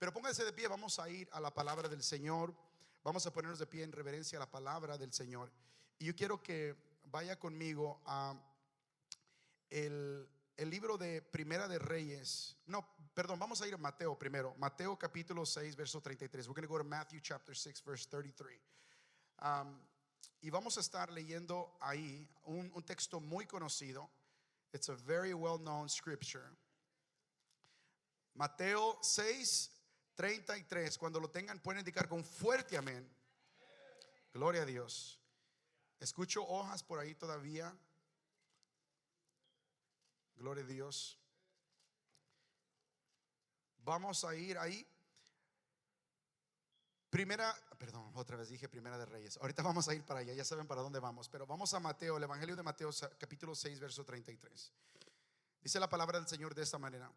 Pero pónganse de pie, vamos a ir a la palabra del Señor. Vamos a ponernos de pie en reverencia a la palabra del Señor. Y yo quiero que vaya conmigo a el libro de Primera de Reyes. No, perdón, vamos a ir a Mateo primero. Mateo capítulo 6, verso 33. We're going to go to Matthew chapter 6, verse 33. Y vamos a estar leyendo ahí un texto muy conocido. It's a very well known scripture. Mateo 6, 33. Cuando lo tengan pueden indicar con fuerte amén. Gloria a Dios. Escucho hojas por ahí todavía. Gloria a Dios. Vamos a ir ahí. Otra vez dije Primera de Reyes. Ahorita vamos a ir para allá, ya saben para dónde vamos. Pero vamos a Mateo, el Evangelio de Mateo, capítulo 6, verso 33. Dice la palabra del Señor de esta manera: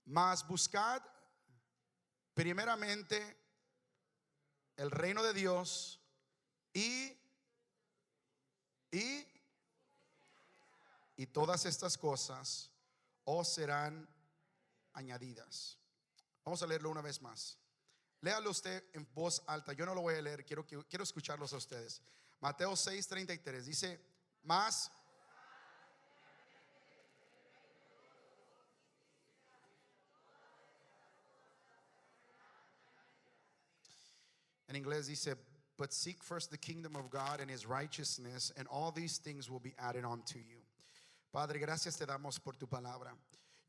mas buscad primeramente el reino de Dios y todas estas cosas os serán añadidas. Vamos a leerlo una vez más. Léalo usted en voz alta. Yo no lo voy a leer, quiero escucharlos a ustedes. Mateo 6:33 dice: más. En inglés dice: but seek first the kingdom of God and his righteousness, and all these things will be added unto you. Padre, gracias te damos por tu palabra.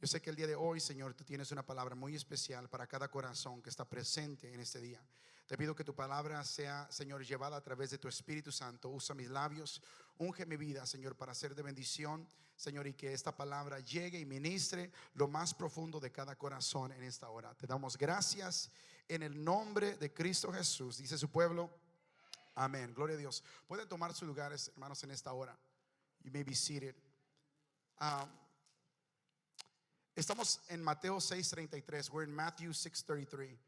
Yo sé que el día de hoy, Señor, tú tienes una palabra muy especial para cada corazón que está presente en este día. Te pido que tu palabra sea, Señor, llevada a través de tu Espíritu Santo. Usa mis labios, unge mi vida, Señor, para ser de bendición, Señor, y que esta palabra llegue y ministre lo más profundo de cada corazón en esta hora. Te damos gracias en el nombre de Cristo Jesús. Dice su pueblo, amén. Gloria a Dios. Pueden tomar sus lugares, hermanos, en esta hora. You may be seated. Estamos en Mateo 6:33. We're in Matthew 6:33.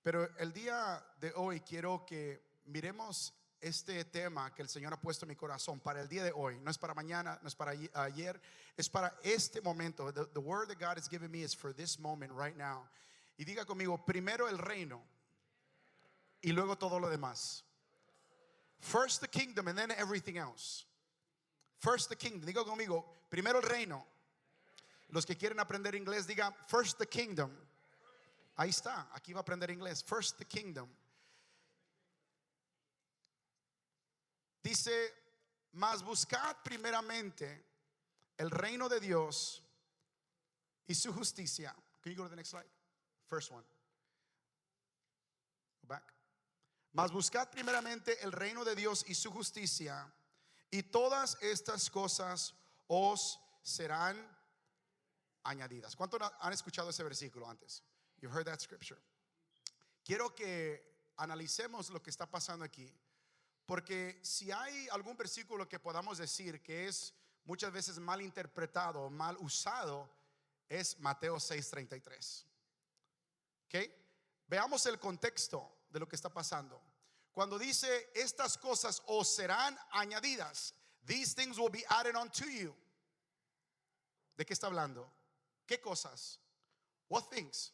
Pero el día de hoy quiero que miremos este tema que el Señor ha puesto en mi corazón para el día de hoy. No es para mañana, no es para ayer, es para este momento. The word that God has given me is for this moment right now. Y diga conmigo: primero el reino y luego todo lo demás. First the kingdom and then everything else. First the kingdom. Diga conmigo: primero el reino. Los que quieren aprender inglés, digan first the kingdom. Ahí está, aquí va a aprender inglés. First the kingdom. Dice: mas buscad primeramente el reino de Dios y su justicia. Can you go to the next slide? First one. Go back. Mas buscad primeramente el reino de Dios y su justicia, y todas estas cosas os serán añadidas. ¿Cuántos han escuchado ese versículo antes? You've heard that scripture. Quiero que analicemos lo que está pasando aquí, porque si hay algún versículo que podamos decir que es muchas veces mal interpretado o mal usado, es Mateo 6:33. ¿Ok? Veamos el contexto de lo que está pasando. Cuando dice estas cosas os serán añadidas, these things will be added unto you. ¿De qué está hablando? ¿Qué cosas? What things?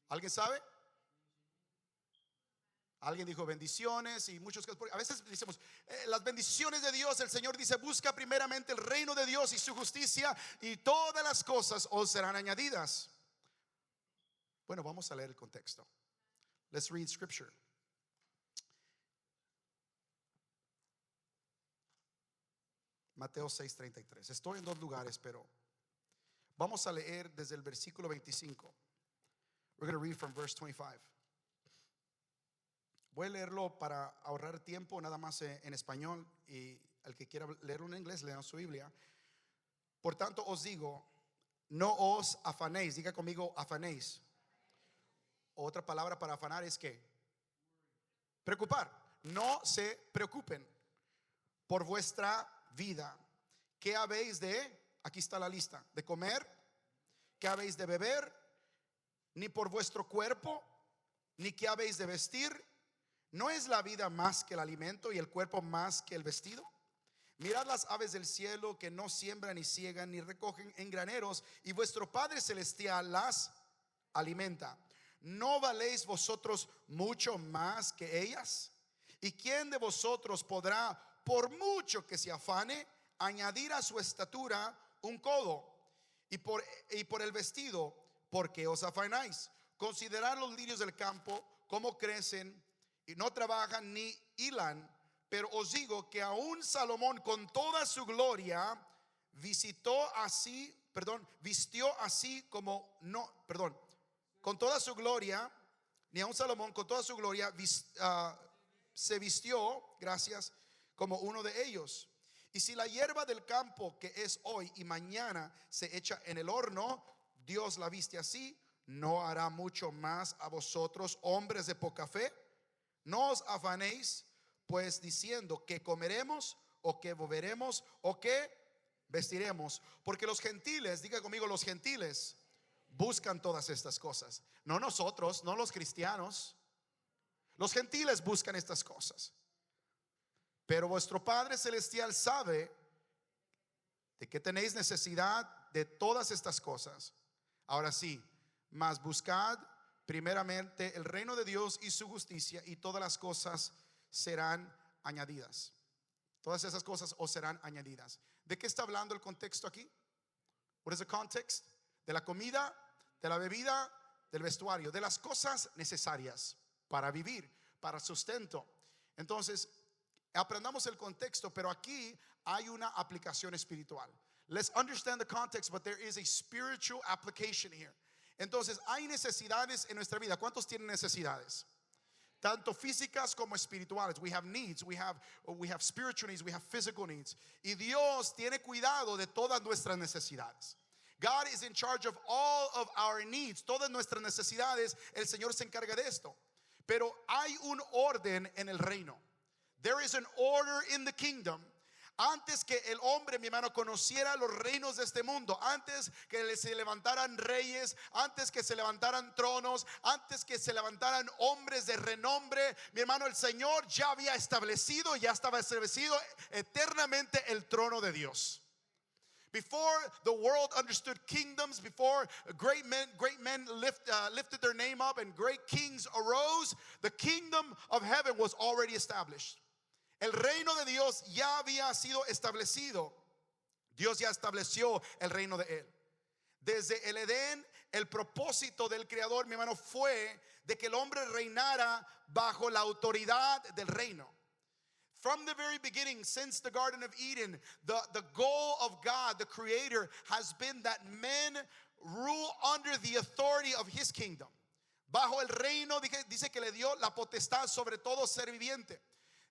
¿Alguien sabe? Alguien dijo bendiciones y muchos casos. A veces decimos las bendiciones de Dios. El Señor dice: busca primeramente el reino de Dios y su justicia, y todas las cosas os serán añadidas. Bueno, vamos a leer el contexto. Let's read scripture. Mateo 6:33. Estoy en dos lugares, pero vamos a leer desde el versículo 25. We're going to read from verse 25. Voy a leerlo para ahorrar tiempo, nada más en español, y el que quiera leerlo en inglés, lean su Biblia. Por tanto os digo, no os afanéis. Diga conmigo: afanéis. Otra palabra para afanar es ¿qué? Preocupar. No se preocupen por vuestra vida. ¿Qué habéis de? Aquí está la lista: de comer. ¿Qué habéis de beber? Ni por vuestro cuerpo, ni qué habéis de vestir. ¿No es la vida más que el alimento y el cuerpo más que el vestido? Mirad las aves del cielo, que no siembran ni ciegan ni recogen en graneros, y vuestro Padre celestial las alimenta. ¿No valéis vosotros mucho más que ellas? ¿Y quién de vosotros podrá, por mucho que se afane, añadir a su estatura un codo? Y por el vestido, ¿por qué os afanáis? Considerad los lirios del campo, cómo crecen, y no trabajan ni hilan. Pero os digo que aún Salomón con toda su gloria vistió así como no, perdón, con toda su gloria, ni aun Salomón con toda su gloria se vistió, gracias, como uno de ellos. Y si la hierba del campo que es hoy y mañana se echa en el horno, Dios la viste así, ¿no hará mucho más a vosotros, hombres de poca fe? No os afanéis pues diciendo que comeremos o que beberemos o que vestiremos, porque los gentiles, diga conmigo, los gentiles buscan todas estas cosas. No nosotros, no los cristianos. Los gentiles buscan estas cosas. Pero vuestro Padre Celestial sabe de que tenéis necesidad de todas estas cosas. Ahora sí, mas buscad primeramente el reino de Dios y su justicia, y todas las cosas serán añadidas. Todas esas cosas os serán añadidas. ¿De qué está hablando el contexto aquí? What is the context? De la comida, de la bebida, del vestuario, de las cosas necesarias para vivir, para sustento. Entonces, aprendamos el contexto, pero aquí hay una aplicación espiritual. Let's understand the context, but there is a spiritual application here. Entonces, hay necesidades en nuestra vida. ¿Cuántos tienen necesidades? Tanto físicas como espirituales. We have needs, we have spiritual needs, we have physical needs. Y Dios tiene cuidado de todas nuestras necesidades. God is in charge of all of our needs. Todas nuestras necesidades, el Señor se encarga de esto. Pero hay un orden en el reino. There is an order in the kingdom. Antes que el hombre, mi hermano, conociera los reinos de este mundo, antes que se levantaran reyes, antes que se levantaran tronos, antes que se levantaran hombres de renombre, mi hermano, el Señor ya había establecido, ya estaba establecido eternamente el trono de Dios. Before the world understood kingdoms, before great men lifted their name up and great kings arose, the kingdom of heaven was already established. El reino de Dios ya había sido establecido. Dios ya estableció el reino de Él. Desde el Edén, el propósito del Creador, mi hermano, fue de que el hombre reinara bajo la autoridad del reino. From the very beginning, since the Garden of Eden, the goal of God, the Creator, has been that men rule under the authority of His kingdom. Bajo el reino, dice que le dio la potestad sobre todo ser viviente.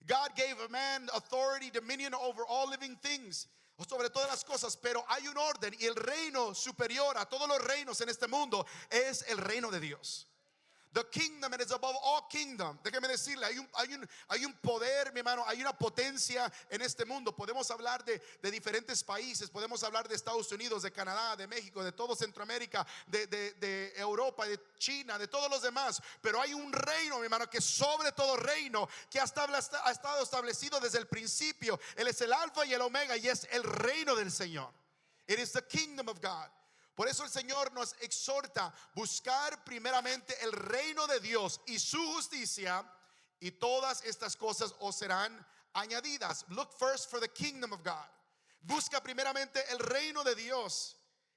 God gave a man authority, dominion over all living things, sobre todas las cosas, pero hay un orden, y el reino superior a todos los reinos en este mundo es el reino de Dios. The kingdom, it is above all kingdom. Déjeme decirle, hay un poder, mi hermano, hay una potencia en este mundo. Podemos hablar de diferentes países, podemos hablar de Estados Unidos, de Canadá, de México, de todo Centroamérica, de Europa, de China, de todos los demás. Pero hay un reino, mi hermano, que sobre todo reino, que ha estado establecido desde el principio. Él es el alfa y el omega, y es el reino del Señor. It is the kingdom of God. Por eso el Señor nos exhorta a buscar primeramente el reino de Dios y su justicia, y todas estas cosas os serán añadidas. Look first for the kingdom of God. Busca primeramente el reino de Dios.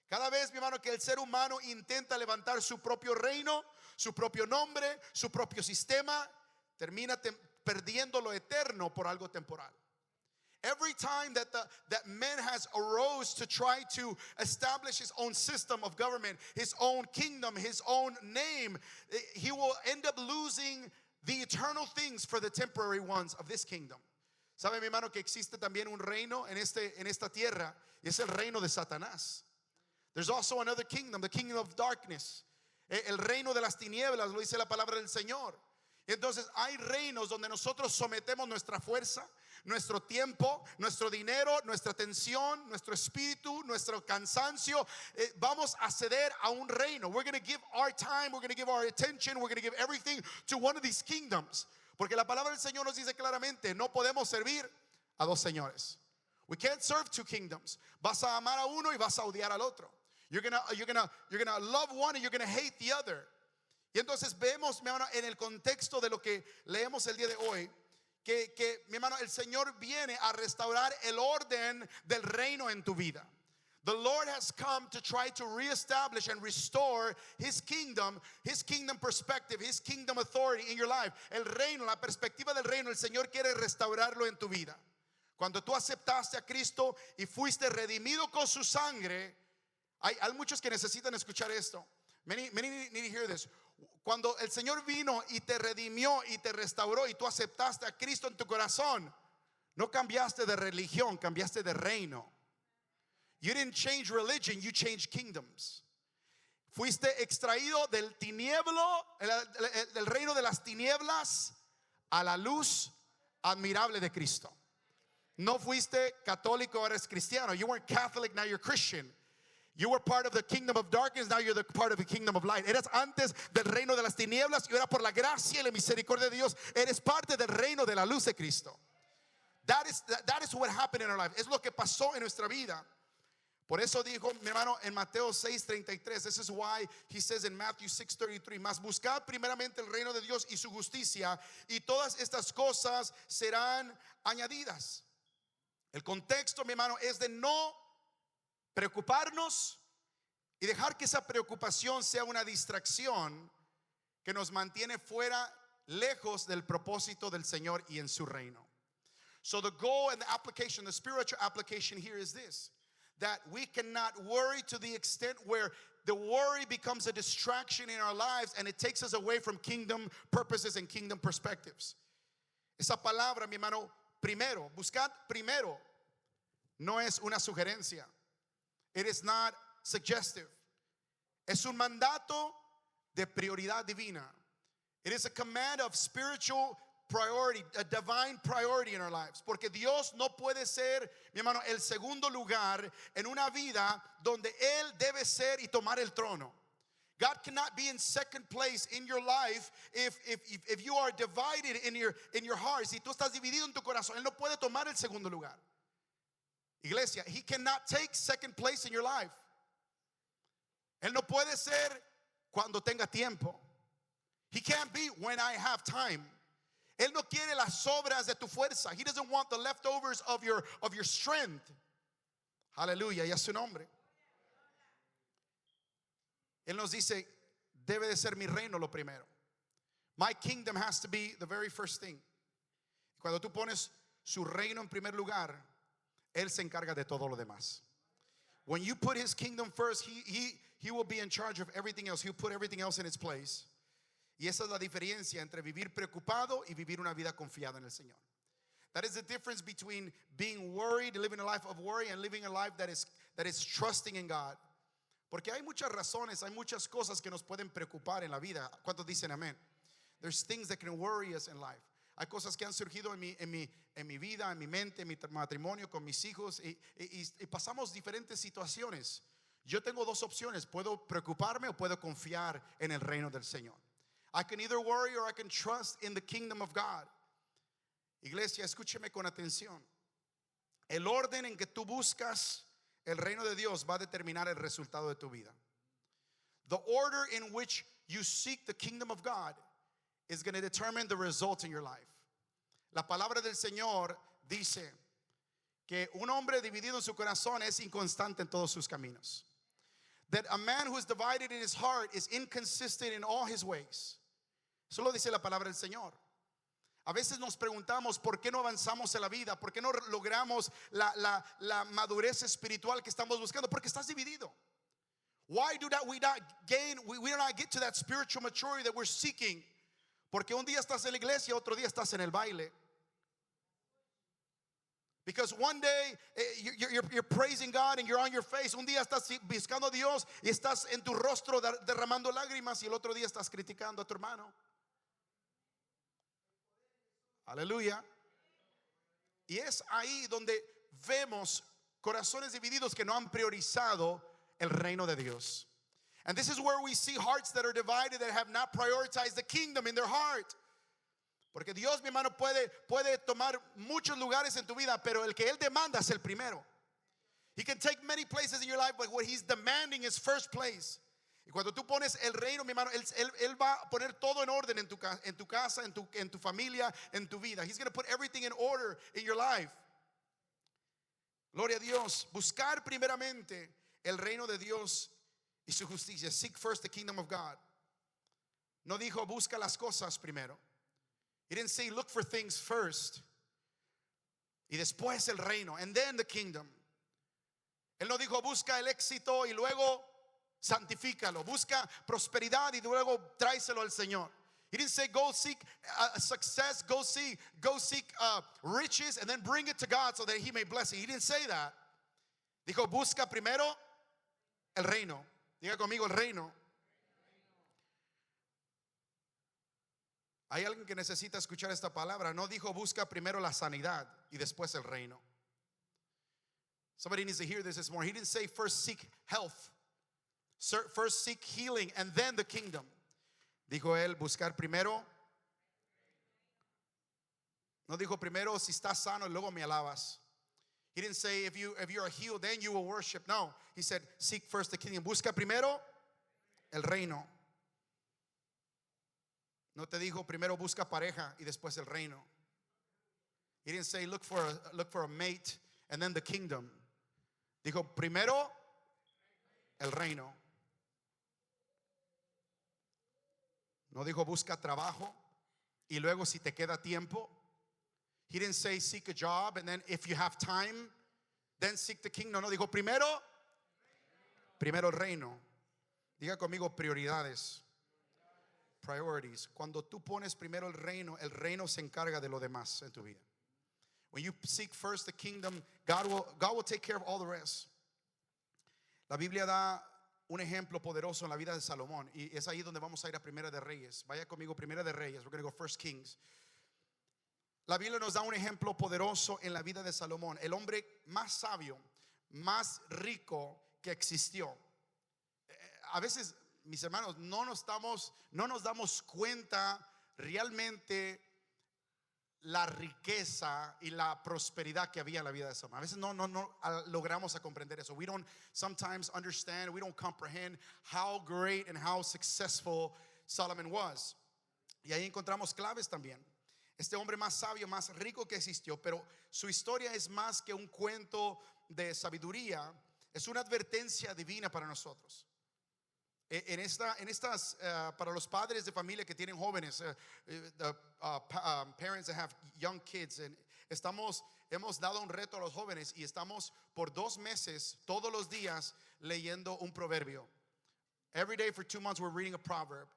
Cada vez, mi hermano, que el ser humano intenta levantar su propio reino, su propio nombre, su propio sistema, termina perdiendo lo eterno por algo temporal. Every time that man has arose to try to establish his own system of government, his own kingdom, his own name, he will end up losing the eternal things for the temporary ones of this kingdom. ¿Sabe, mi hermano, que existe también un reino en esta tierra? Y es el reino de Satanás. There's also another kingdom, the kingdom of darkness. El reino de las tinieblas, lo dice la palabra del Señor. Entonces hay reinos donde nosotros sometemos nuestra fuerza, nuestro tiempo, nuestro dinero, nuestra atención, nuestro espíritu, nuestro cansancio. Vamos a ceder a un reino. We're going to give our time, we're going to give our attention, we're going to give everything to one of these kingdoms. Porque la palabra del Señor nos dice claramente, no podemos servir a dos señores. We can't serve two kingdoms. Vas a amar a uno y vas a odiar al otro. You're gonna love one and you're gonna hate the other. Y entonces vemos, mi hermano, en el contexto de lo que leemos el día de hoy, que mi hermano, el Señor viene a restaurar el orden del reino en tu vida. The Lord has come to try to reestablish and restore His kingdom perspective, His kingdom authority in your life. El reino, la perspectiva del reino, el Señor quiere restaurarlo en tu vida. Cuando tú aceptaste a Cristo y fuiste redimido con su sangre, hay muchos que necesitan escuchar esto. Many need to hear this. Cuando el Señor vino y te redimió y te restauró y tú aceptaste a Cristo en tu corazón, no cambiaste de religión, cambiaste de reino. You didn't change religion, you changed kingdoms. Fuiste extraído del tinieblo, del reino de las tinieblas, a la luz admirable de Cristo. No fuiste católico, eres cristiano. You weren't Catholic, now you're Christian. You were part of the kingdom of darkness, now you're the part of the kingdom of light. Eres antes del reino de las tinieblas y ahora por la gracia y la misericordia de Dios eres parte del reino de la luz de Cristo. That is what happened in our life. Es lo que pasó en nuestra vida. Por eso dijo mi hermano en Mateo 6:33. This is why he says in Matthew 6:33, mas buscad primeramente el reino de Dios y su justicia, y todas estas cosas serán añadidas. El contexto, mi hermano, es de no preocuparnos y dejar que esa preocupación sea una distracción que nos mantiene fuera, lejos del propósito del Señor y en su reino. So the goal and the application, the spiritual application here is this: that we cannot worry to the extent where the worry becomes a distraction in our lives and it takes us away from kingdom purposes and kingdom perspectives. Esa palabra, mi hermano, primero, buscad primero, no es una sugerencia. It is not suggestive. Es un mandato de prioridad divina. It is a command of spiritual priority, a divine priority in our lives. Porque Dios no puede ser, mi hermano, el segundo lugar en una vida donde Él debe ser y tomar el trono. God cannot be in second place in your life if you are divided in your heart. Si tú estás dividido en tu corazón, Él no puede tomar el segundo lugar. Iglesia, He cannot take second place in your life. Él no puede ser cuando tenga tiempo. He can't be when I have time. Él no quiere las sobras de tu fuerza. He doesn't want the leftovers of your strength. Aleluya, y a su nombre. Él nos dice, debe de ser mi reino lo primero. My kingdom has to be the very first thing. Cuando tú pones su reino en primer lugar, Él se encarga de todo lo demás. When you put His kingdom first, He will be in charge of everything else. He'll put everything else in its place. Y esa es la diferencia entre vivir preocupado y vivir una vida confiada en el Señor. That is the difference between being worried, living a life of worry, and living a life that is trusting in God. Porque hay muchas razones, hay muchas cosas que nos pueden preocupar en la vida. ¿Cuántos dicen amén? There's things that can worry us in life. Hay cosas que han surgido en mi vida, en mi mente, en mi matrimonio, con mis hijos, y pasamos diferentes situaciones. Yo tengo dos opciones: puedo preocuparme o puedo confiar en el reino del Señor. I can either worry or I can trust in the kingdom of God. Iglesia, escúcheme con atención. El orden en que tú buscas el reino de Dios va a determinar el resultado de tu vida. The order in which you seek the kingdom of God is going to determine the result in your life. La palabra del Señor dice que un hombre dividido en su corazón es inconstante en todos sus caminos. That a man who is divided in his heart is inconsistent in all his ways. Eso lo dice la palabra del Señor. A veces nos preguntamos por qué no avanzamos en la vida, por qué no logramos la madurez espiritual que estamos buscando, porque estás dividido. Why do we not get to that spiritual maturity that we're seeking? Porque un día estás en la iglesia, otro día estás en el baile. Because one day you're praising God and you're on your face. Un día estás buscando a Dios y estás en tu rostro derramando lágrimas, y el otro día estás criticando a tu hermano. Aleluya. Y es ahí donde vemos corazones divididos que no han priorizado el reino de Dios. And this is where we see hearts that are divided, that have not prioritized the kingdom in their heart. Porque Dios, mi hermano, puede tomar muchos lugares en tu vida, pero el que Él demanda es el primero. He can take many places in your life, but what he's demanding is first place. Y cuando tú pones el reino, mi hermano, él va a poner todo en orden en tu casa, en tu familia, en tu vida. He's going to put everything in order in your life. Gloria a Dios. Buscar primeramente el reino de Dios y su justicia. Seek first the kingdom of God. No dijo busca las cosas primero. He didn't say look for things first. Y después el reino, and then the kingdom. Él no dijo busca el éxito y luego santifícalo. Busca prosperidad y luego tráeselo al Señor. He didn't say go seek success, go seek riches and then bring it to God so that he may bless it. He didn't say that. Dijo busca primero el reino. Diga conmigo el reino. Hay alguien que necesita escuchar esta palabra. No dijo busca primero la sanidad y después el reino. Somebody needs to hear this morning. He didn't say first seek health, first seek healing and then the kingdom. Dijo él buscar primero. No dijo primero si estás sano y luego me alabas. He didn't say if you are healed then you will worship. No, he said seek first the kingdom. Busca primero el reino. No te dijo primero busca pareja y después el reino. He didn't say look for a mate and then the kingdom. Dijo primero el reino. No dijo busca trabajo y luego si te queda tiempo. He didn't say seek a job and then if you have time then seek the kingdom. No dijo primero el reino. Diga conmigo prioridades. Priorities. Cuando tú pones primero el reino se encarga de lo demás en tu vida. When you seek first the kingdom, God will take care of all the rest. La Biblia da un ejemplo poderoso en la vida de Salomón y es ahí donde vamos a ir a Primera de Reyes. Vaya conmigo, Primera de Reyes. We're going to go First Kings. La Biblia nos da un ejemplo poderoso en la vida de Salomón, el hombre más sabio, más rico que existió. A veces, mis hermanos, no nos damos cuenta realmente la riqueza y la prosperidad que había en la vida de Salomón. A veces no logramos a comprender eso. We don't sometimes understand, we don't comprehend how great and how successful Solomon was. Y ahí encontramos claves también. Este hombre más sabio, más rico que existió, pero su historia es más que un cuento de sabiduría, es una advertencia divina para nosotros. Para los padres de familia que tienen jóvenes, parents that have young kids, hemos dado un reto a los jóvenes y estamos por 2 meses todos los días leyendo un proverbio. Every day for 2 months we're reading a proverb.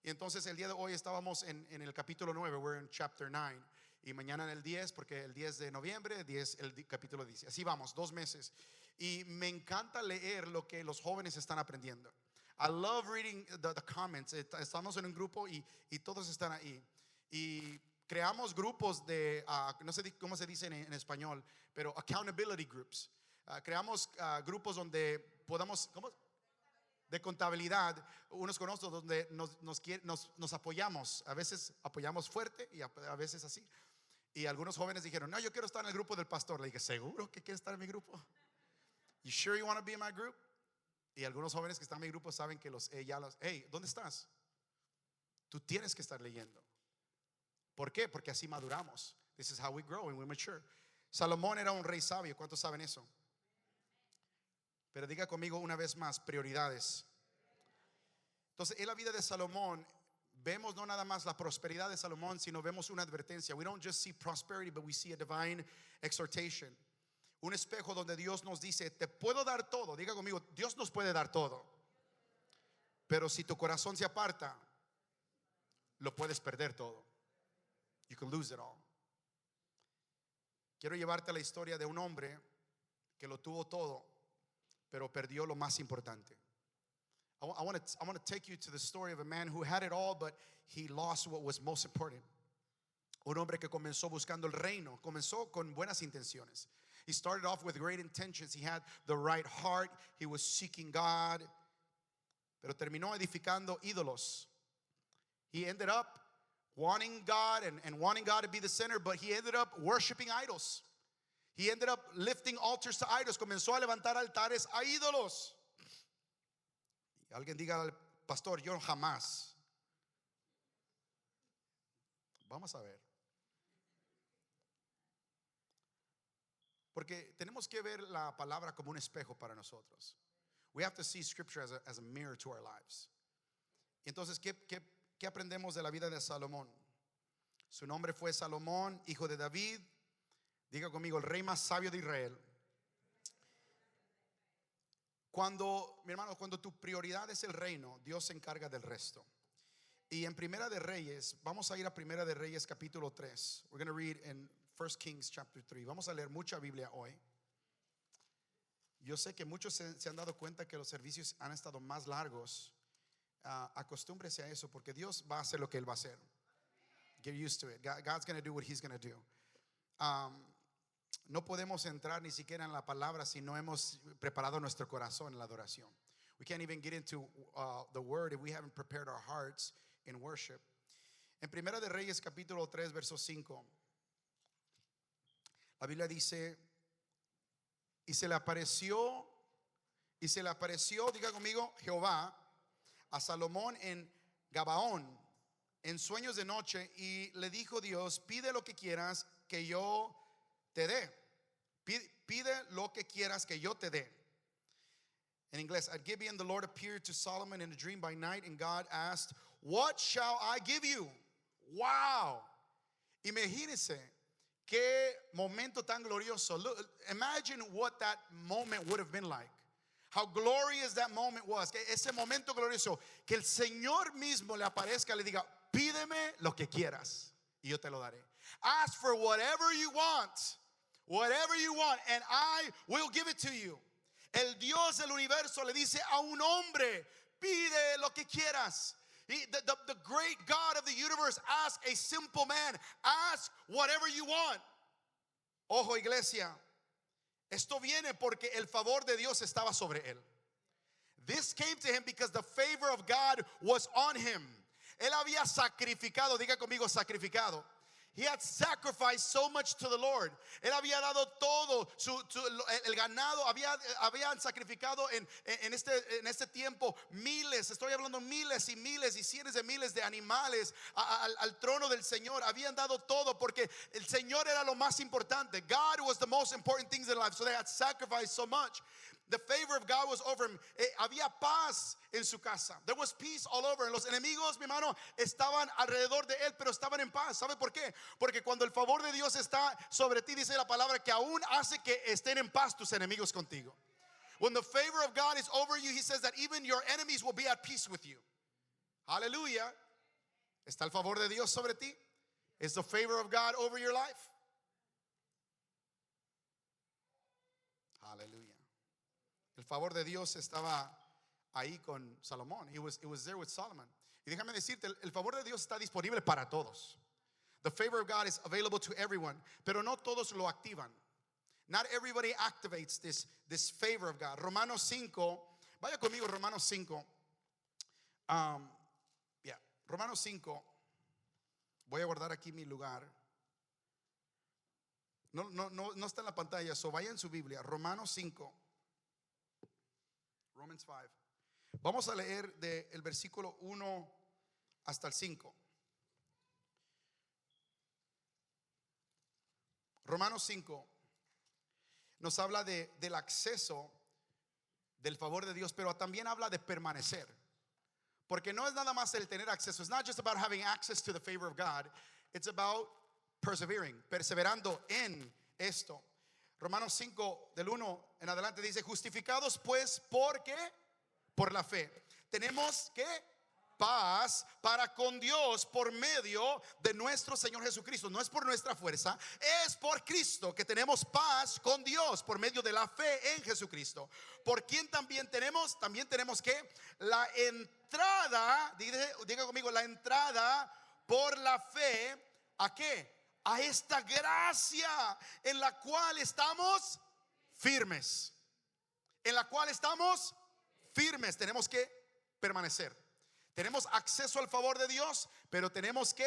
Y entonces el día de hoy estábamos en el capítulo 9, we're in chapter 9. Y mañana en el 10, porque el 10 de noviembre, el capítulo 10. Así vamos, 2 meses. Y me encanta leer lo que los jóvenes están aprendiendo. I love reading the comments. Estamos en un grupo y todos están ahí. Y creamos grupos de, no sé cómo se dice en español, pero accountability groups. Creamos grupos donde podamos, de contabilidad, unos con otros, donde nos apoyamos. A veces apoyamos fuerte y a veces así. Y algunos jóvenes dijeron, no, yo quiero estar en el grupo del pastor. Le dije, ¿seguro que quieres estar en mi grupo? You sure you want to be in my group? Y algunos jóvenes que están en mi grupo saben que hey, ¿dónde estás? Tú tienes que estar leyendo. ¿Por qué? Porque así maduramos. This is how we grow and we mature. Salomón era un rey sabio. ¿Cuántos saben eso? Pero diga conmigo una vez más, prioridades. Entonces, en la vida de Salomón, vemos no nada más la prosperidad de Salomón, sino vemos una advertencia. We don't just see prosperity, but we see a divine exhortation. Un espejo donde Dios nos dice, te puedo dar todo. Diga conmigo, Dios nos puede dar todo. Pero si tu corazón se aparta, lo puedes perder todo. You can lose it all. Quiero llevarte a la historia de un hombre que lo tuvo todo, pero perdió lo más importante. I want to take you to the story of a man who had it all, but he lost what was most important. Un hombre que comenzó buscando el reino, comenzó con buenas intenciones. He started off with great intentions. He had the right heart. He was seeking God. Pero terminó edificando ídolos. He ended up wanting God and wanting God to be the center, but he ended up worshiping idols. He ended up lifting altars to idols. Comenzó a levantar altares a ídolos. Y alguien diga al pastor, yo jamás. Vamos a ver. Porque tenemos que ver la palabra como un espejo para nosotros. We have to see scripture as a mirror to our lives. Y entonces, ¿qué aprendemos de la vida de Salomón? Su nombre fue Salomón, hijo de David. Diga conmigo, el rey más sabio de Israel. Mi hermano, cuando tu prioridad es el reino, Dios se encarga del resto. Y en Primera de Reyes, vamos a ir a Primera de Reyes capítulo 3. We're going to read in 1 Kings chapter 3. Vamos a leer mucha Biblia hoy. Yo sé que muchos se han dado cuenta que los servicios han estado más largos. Acostúmbrese a eso, porque Dios va a hacer lo que Él va a hacer. Get used to it. God's going to do what He's going to do. No podemos entrar ni siquiera en la palabra si no hemos preparado nuestro corazón en la adoración. We can't even get into the word if we haven't prepared our hearts in worship. En Primera de Reyes capítulo 3 verso 5, la Biblia dice: y se le apareció, diga conmigo, Jehová a Salomón en Gabaón en sueños de noche, y le dijo Dios: pide lo que quieras que yo te dé. Pide lo que quieras que yo te dé. In inglés, at Gibeon the Lord appeared to Solomon in a dream by night, and God asked, what shall I give you? Wow. Imagínense qué momento tan glorioso. Look, imagine what that moment would have been like. How glorious that moment was. Que ese momento glorioso, que el Señor mismo le aparezca, le diga: pídeme lo que quieras y yo te lo daré. Ask for whatever you want, and I will give it to you. El Dios del universo le dice a un hombre: pide lo que quieras. The great God of the universe asked a simple man, ask whatever you want. Ojo, iglesia, esto viene porque el favor de Dios estaba sobre él. This came to him because the favor of God was on him. Él había sacrificado, diga conmigo, sacrificado. He had sacrificed so much to the Lord. Él había dado todo, el ganado, habían sacrificado en este tiempo miles, estoy hablando miles y miles y cientos de miles de animales al trono del Señor. Habían dado todo porque el Señor era lo más importante. God was the most important things in life, so they had sacrificed so much. The favor of God was over him. Había paz en su casa. There was peace all over. Los enemigos, mi hermano, estaban alrededor de él, pero estaban en paz. ¿Sabe por qué? Porque cuando el favor de Dios está sobre ti, dice la palabra que aún hace que estén en paz tus enemigos contigo. When the favor of God is over you, He says that even your enemies will be at peace with you. Hallelujah. ¿Está el favor de Dios sobre ti? Is the favor of God over your life? Hallelujah. El favor de Dios estaba ahí con Salomón. It was there with Solomon. Y déjame decirte, el favor de Dios está disponible para todos. The favor of God is available to everyone, pero no todos lo activan. Not everybody activates this favor of God. Romanos 5, vaya conmigo, Romanos 5. Romanos 5. Voy a guardar aquí mi lugar. No está en la pantalla, so vaya en su Biblia. Romanos 5. Romans 5. Vamos a leer del versículo 1 hasta el 5. Romanos 5 nos habla del acceso del favor de Dios, pero también habla de permanecer. Porque no es nada más el tener acceso. It's not just about having access to the favor of God. It's about persevering, perseverando en esto. Romanos 5 del 1 en adelante dice: justificados pues, ¿por qué? Por la fe. Tenemos que paz para con Dios por medio de nuestro Señor Jesucristo. No es por nuestra fuerza, es por Cristo que tenemos paz con Dios por medio de la fe en Jesucristo. Por quien también tenemos que la entrada, diga conmigo, la entrada por la fe, ¿a qué? A esta gracia en la cual estamos firmes. En la cual estamos firmes. Tenemos que permanecer. Tenemos acceso al favor de Dios, pero tenemos que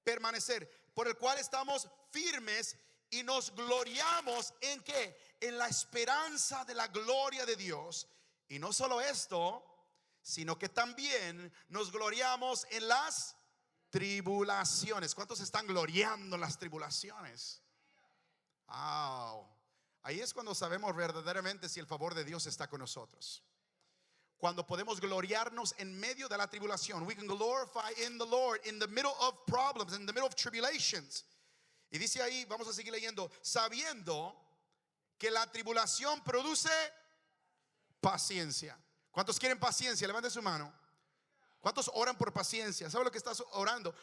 permanecer. Por el cual estamos firmes y nos gloriamos en ¿qué? En la esperanza de la gloria de Dios. Y no solo esto, sino que también nos gloriamos en las tribulaciones. ¿Cuántos están gloriando en las tribulaciones? Wow. Ahí es cuando sabemos verdaderamente si el favor de Dios está con nosotros. Cuando podemos gloriarnos en medio de la tribulación. We can glorify in the Lord in the middle of problems, in the middle of tribulations. Y dice ahí, vamos a seguir leyendo, sabiendo que la tribulación produce paciencia. ¿Cuántos quieren paciencia? Levanten su mano. ¿Cuántos oran por paciencia? ¿Sabe lo que estás orando?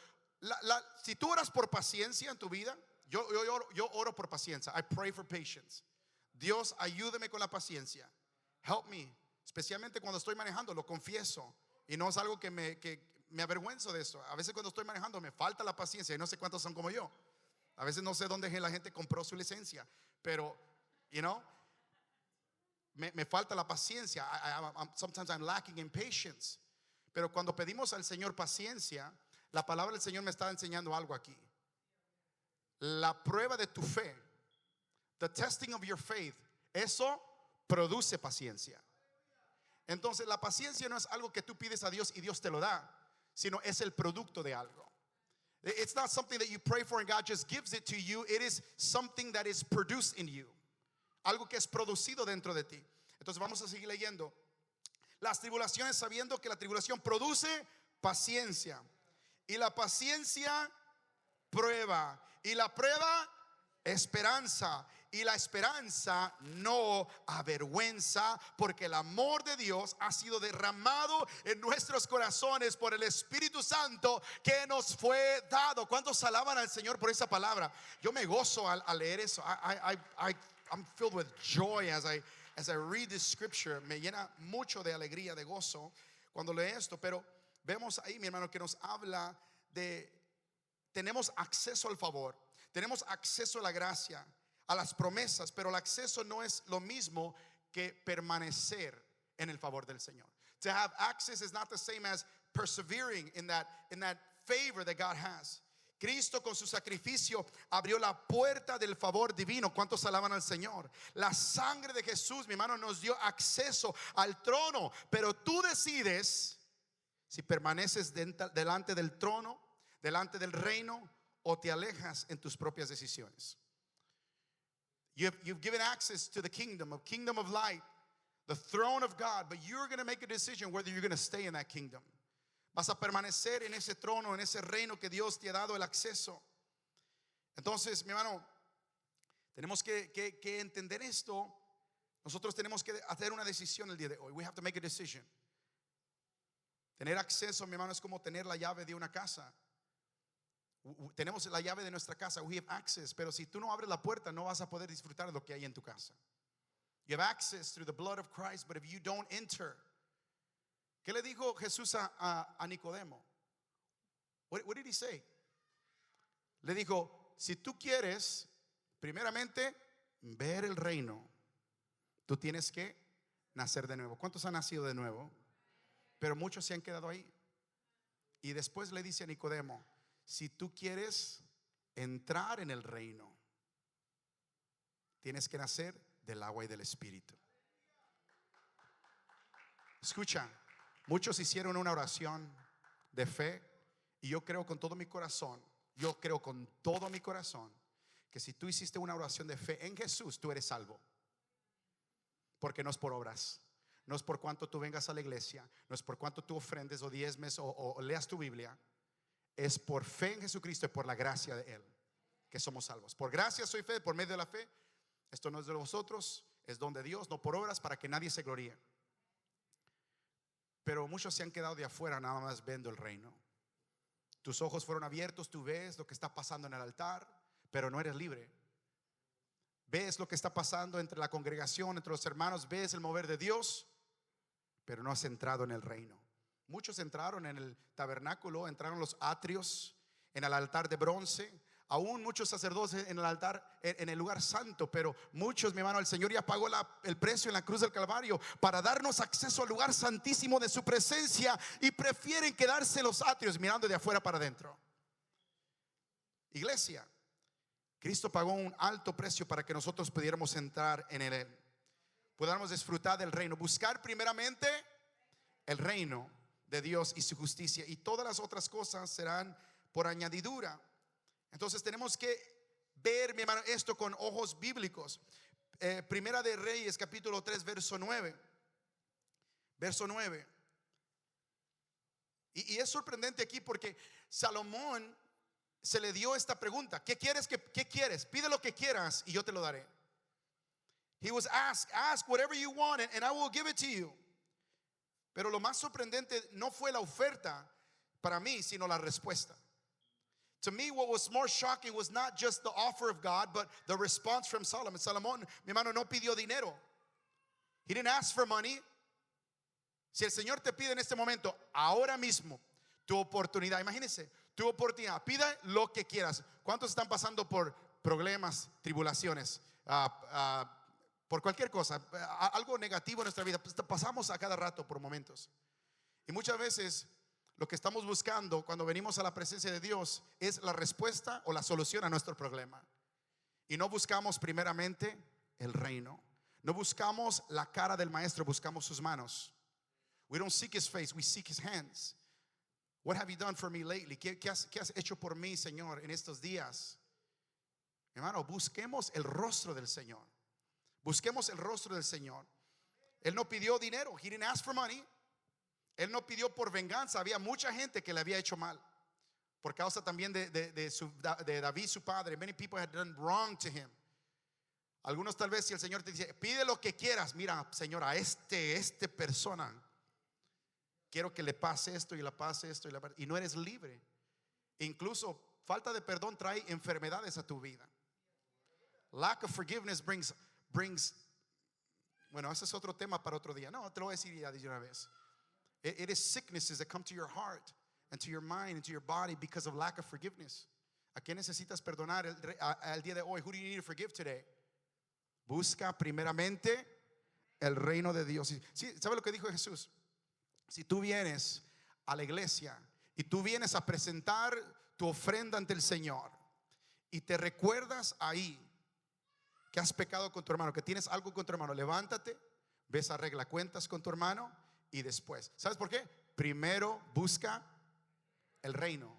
Si tú oras por paciencia en tu vida, yo oro por paciencia. I pray for patience. Dios, ayúdame con la paciencia. Help me. Especialmente cuando estoy manejando, lo confieso. Y no es algo que me avergüenzo de eso. A veces cuando estoy manejando me falta la paciencia. Y no sé cuántos son como yo. A veces no sé dónde la gente compró su licencia. Pero, me falta la paciencia. Sometimes I'm lacking in patience. Pero cuando pedimos al Señor paciencia, la palabra del Señor me está enseñando algo aquí. La prueba de tu fe, the testing of your faith, eso produce paciencia. Entonces la paciencia no es algo que tú pides a Dios y Dios te lo da, sino es el producto de algo. It's not something that you pray for and God just gives it to you. It is something that is produced in you. Algo que es producido dentro de ti. Entonces vamos a seguir leyendo. Las tribulaciones, sabiendo que la tribulación produce paciencia. Y la paciencia, prueba. Y la prueba, esperanza. Y la esperanza no avergüenza, porque el amor de Dios ha sido derramado en nuestros corazones por el Espíritu Santo que nos fue dado. ¿Cuántos alaban al Señor por esa palabra? Yo me gozo al leer eso. I'm filled with joy as I read this scripture. Me llena mucho de alegría, de gozo cuando leo esto. Pero vemos ahí, mi hermano, que nos habla de tenemos acceso al favor, tenemos acceso a la gracia, a las promesas, pero el acceso no es lo mismo que permanecer en el favor del Señor. To have access is not the same as persevering in that favor that God has. Cristo con su sacrificio abrió la puerta del favor divino. ¿Cuántos alaban al Señor? La sangre de Jesús, mi hermano, nos dio acceso al trono, pero tú decides si permaneces delante del trono, delante del reino, o te alejas en tus propias decisiones. You've given access to the kingdom of light, the throne of God, but you're going to make a decision whether you're going to stay in that kingdom. Vas a permanecer en ese trono, en ese reino que Dios te ha dado el acceso. Entonces, mi hermano, tenemos que entender esto. Nosotros tenemos que hacer una decisión el día de hoy. We have to make a decision. Tener acceso, mi hermano, es como tener la llave de una casa. Tenemos la llave de nuestra casa. We have access. Pero si tú no abres la puerta, no vas a poder disfrutar de lo que hay en tu casa. You have access through the blood of Christ, but if you don't enter. ¿Qué le dijo Jesús a Nicodemo? What did he say? Le dijo, si tú quieres primeramente ver el reino, tú tienes que nacer de nuevo. ¿Cuántos han nacido de nuevo? Pero muchos se han quedado ahí. Y después le dice a Nicodemo, si tú quieres entrar en el reino, tienes que nacer del agua y del Espíritu. Escucha, muchos hicieron una oración de fe y yo creo con todo mi corazón, que si tú hiciste una oración de fe en Jesús, tú eres salvo. Porque no es por obras, no es por cuánto tú vengas a la iglesia, no es por cuánto tú ofrendes o diezmes o leas tu Biblia. Es por fe en Jesucristo y por la gracia de Él que somos salvos. Por gracia soy fe, por medio de la fe. Esto no es de vosotros, es don de Dios, no por obras, para que nadie se gloríe. Pero muchos se han quedado de afuera nada más viendo el reino. Tus ojos fueron abiertos, tú ves lo que está pasando en el altar, pero no eres libre. Ves lo que está pasando entre la congregación, entre los hermanos, ves el mover de Dios, pero no has entrado en el reino. Muchos entraron en el tabernáculo, entraron los atrios, en el altar de bronce. Aún muchos sacerdotes en el altar, en el lugar santo. Pero muchos, mi hermano, el Señor ya pagó el precio en la cruz del Calvario para darnos acceso al lugar santísimo de su presencia, y prefieren quedarse en los atrios mirando de afuera para adentro. Iglesia, Cristo pagó un alto precio para que nosotros pudiéramos entrar en Él, podamos disfrutar del reino. Buscar primeramente el reino de Dios y su justicia, y todas las otras cosas serán por añadidura. Entonces tenemos que ver, mi hermano, esto con ojos bíblicos. Primera de Reyes, capítulo 3, verso 9. Verso 9. Y es sorprendente aquí porque Salomón se le dio esta pregunta: ¿qué quieres? ¿Qué quieres? Pide lo que quieras y yo te lo daré. He was asked, ask whatever you want and I will give it to you. Pero lo más sorprendente no fue la oferta para mí, sino la respuesta. To me, what was more shocking was not just the offer of God, but the response from Solomon. Salomón, mi hermano, no pidió dinero. He didn't ask for money. Si el Señor te pide en este momento, ahora mismo, tu oportunidad, imagínense, tu oportunidad, pida lo que quieras. ¿Cuántos están pasando por problemas, tribulaciones, por cualquier cosa, algo negativo en nuestra vida? Pues pasamos a cada rato por momentos. Y muchas veces lo que estamos buscando cuando venimos a la presencia de Dios es la respuesta o la solución a nuestro problema. Y no buscamos primeramente el reino. No buscamos la cara del maestro, buscamos sus manos. We don't seek his face, we seek his hands. What have you done for me lately? ¿Qué has hecho por mí, Señor, en estos días? Hermano, busquemos el rostro del Señor. Busquemos el rostro del Señor. Él no pidió dinero. He didn't ask for money. Él no pidió por venganza. Había mucha gente que le había hecho mal por causa también de David, su padre. Many people had done wrong to him. Algunos tal vez, si el Señor te dice, pide lo que quieras, mira, Señor, a esta persona quiero que le pase esto y le pase esto y no eres libre. Incluso falta de perdón trae enfermedades a tu vida. Lack of forgiveness brings bueno, ese es otro tema para otro día. No, te lo voy a decir ya de una vez. It is sicknesses that come to your heart and to your mind and to your body because of lack of forgiveness. ¿A quién necesitas perdonar el día de hoy? Who do you need to forgive today? Busca primeramente el reino de Dios. Sí, ¿sabe lo que dijo Jesús? Si tú vienes a la iglesia y tú vienes a presentar tu ofrenda ante el Señor y te recuerdas ahí que has pecado con tu hermano, que tienes algo con tu hermano, levántate, ves, arregla cuentas con tu hermano y después, ¿sabes por qué? Primero busca el reino,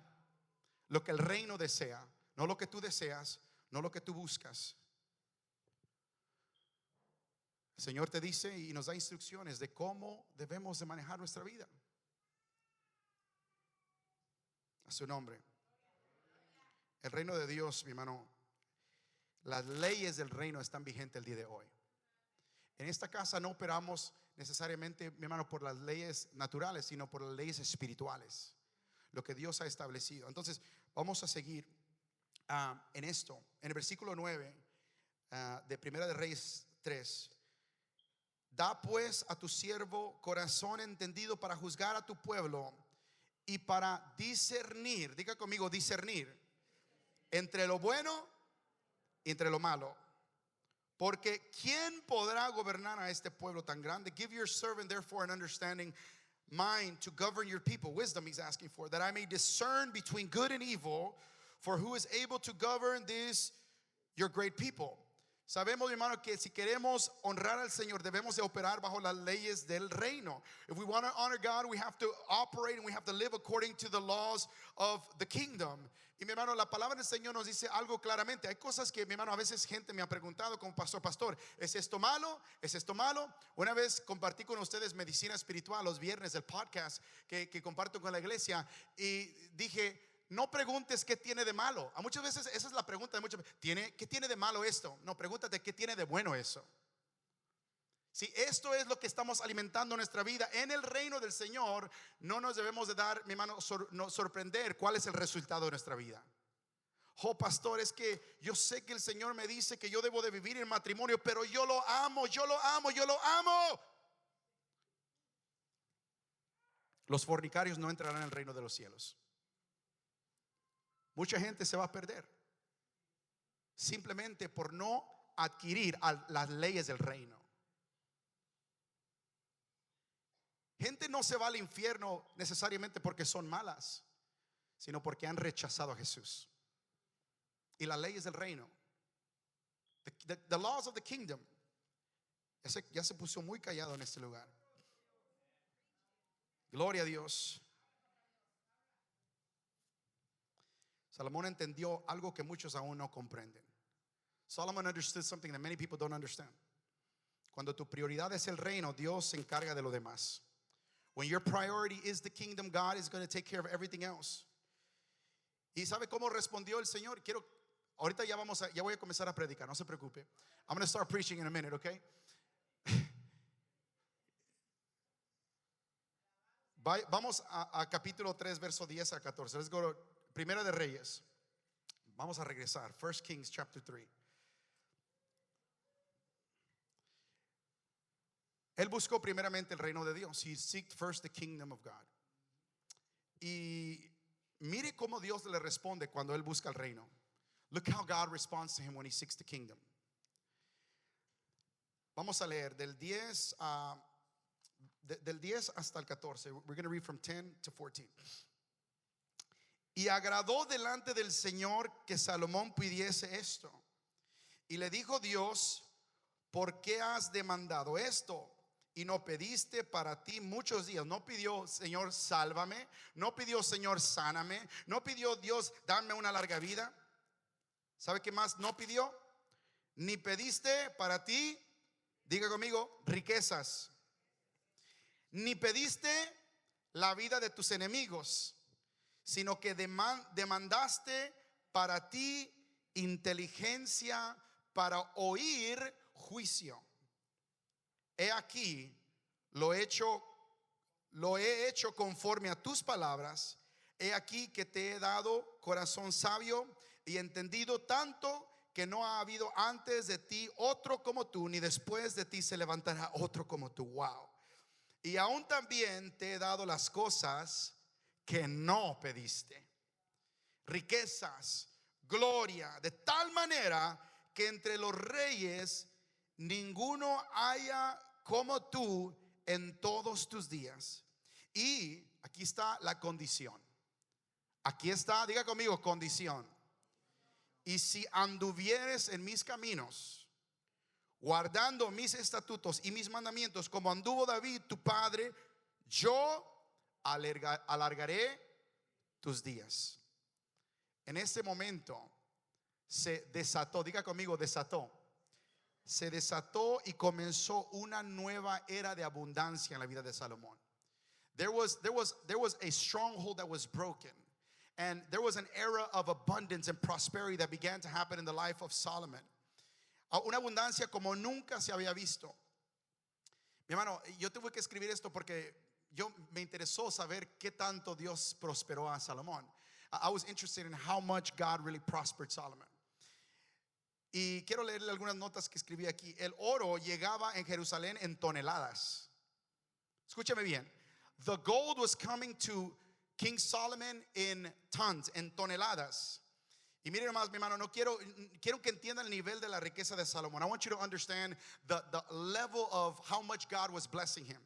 lo que el reino desea, no lo que tú deseas, no lo que tú buscas. El Señor te dice y nos da instrucciones de cómo debemos de manejar nuestra vida. A su nombre. El reino de Dios, mi hermano, las leyes del reino están vigentes el día de hoy. En esta casa no operamos necesariamente, mi hermano, por las leyes naturales, sino por las leyes espirituales, lo que Dios ha establecido. Entonces vamos a seguir en esto. En el versículo 9 de Primera de Reyes 3. Da pues a tu siervo corazón entendido para juzgar a tu pueblo y para discernir, diga conmigo, discernir entre lo bueno y entre lo malo. Porque ¿quién podrá gobernar a este pueblo tan grande? Give your servant therefore an understanding mind to govern your people. Wisdom he's asking for, that I may discern between good and evil. For who is able to govern this your great people? Sabemos, mi hermano, que si queremos honrar al Señor, debemos de operar bajo las leyes del reino. If we want to honor God, we have to operate and we have to live according to the laws of the kingdom. Y mi hermano, la palabra del Señor nos dice algo claramente. Hay cosas que, mi hermano, a veces gente me ha preguntado como pastor, ¿es esto malo? ¿Es esto malo? Una vez compartí con ustedes medicina espiritual los viernes del podcast que comparto con la iglesia y dije, no preguntes qué tiene de malo. A muchas veces esa es la pregunta de muchas veces. ¿Qué tiene de malo esto? No, pregúntate qué tiene de bueno eso. Si esto es lo que estamos alimentando nuestra vida en el reino del Señor, no nos debemos de dar, mi hermano, sorprender cuál es el resultado de nuestra vida. Oh, pastor, es que yo sé que el Señor me dice que yo debo de vivir en matrimonio, pero yo lo amo. Los fornicarios no entrarán en el reino de los cielos. Mucha gente se va a perder simplemente por no adquirir las leyes del reino. Gente no se va al infierno necesariamente porque son malas, sino porque han rechazado a Jesús. y las leyes del reino. The laws of the kingdom. Ya se puso muy callado en este lugar. Gloria a Dios. Salomón entendió algo que muchos aún no comprenden. Solomon understood something that many people don't understand. Cuando tu prioridad es el reino, Dios se encarga de lo demás. When your priority is the kingdom, God is going to take care of everything else. ¿Y sabe cómo respondió el Señor? Ahorita ya voy a comenzar a predicar, no se preocupe. I'm going to start preaching in a minute, okay? Vamos a capítulo 3, verso 10 a 14. Let's go to Primera de Reyes. Vamos a regresar. 1 Kings chapter 3. Él buscó primeramente el reino de Dios. He sought first the kingdom of God. Y mire cómo Dios le responde cuando él busca el reino. Look how God responds to him when he seeks the kingdom. Vamos a leer del 10 hasta el 14. We're going to read from 10 to 14. Y agradó delante del Señor que Salomón pidiese esto. Y le dijo Dios: ¿por qué has demandado esto? Y no pediste para ti muchos días. No pidió Señor sálvame, no pidió Señor sáname, no pidió Dios dame una larga vida. ¿Sabe qué más no pidió? Ni pediste para ti, diga conmigo, riquezas. Ni pediste la vida de tus enemigos, sino que demandaste para ti inteligencia para oír juicio. He aquí, lo he hecho conforme a tus palabras. He aquí que te he dado corazón sabio y entendido, tanto que no ha habido antes de ti otro como tú, ni después de ti se levantará otro como tú. Wow. Y aún también te he dado las cosas que no pediste, riquezas, gloria, de tal manera que entre los reyes ninguno haya como tú en todos tus días. Y aquí está la condición. Aquí está, diga conmigo, condición. Y si anduvieres en mis caminos, guardando mis estatutos y mis mandamientos, como anduvo David tu padre, yo alargaré tus días. En este momento se desató, diga conmigo, desató. Se desató y comenzó una nueva era de abundancia en la vida de Salomón. There was a stronghold that was broken, and there was an era of abundance and prosperity that began to happen in the life of Solomon. Una abundancia como nunca se había visto. Mi hermano, yo tuve que escribir esto porque me interesó saber qué tanto Dios prosperó a Salomón. I was interested in how much God really prospered Solomon. Y quiero leerle algunas notas que escribí aquí. El oro llegaba en Jerusalén en toneladas. Escúchame bien. The gold was coming to King Solomon in tons, en toneladas. Y miren más, mi hermano, quiero que entiendan el nivel de la riqueza de Salomón. I want you to understand the level of how much God was blessing him.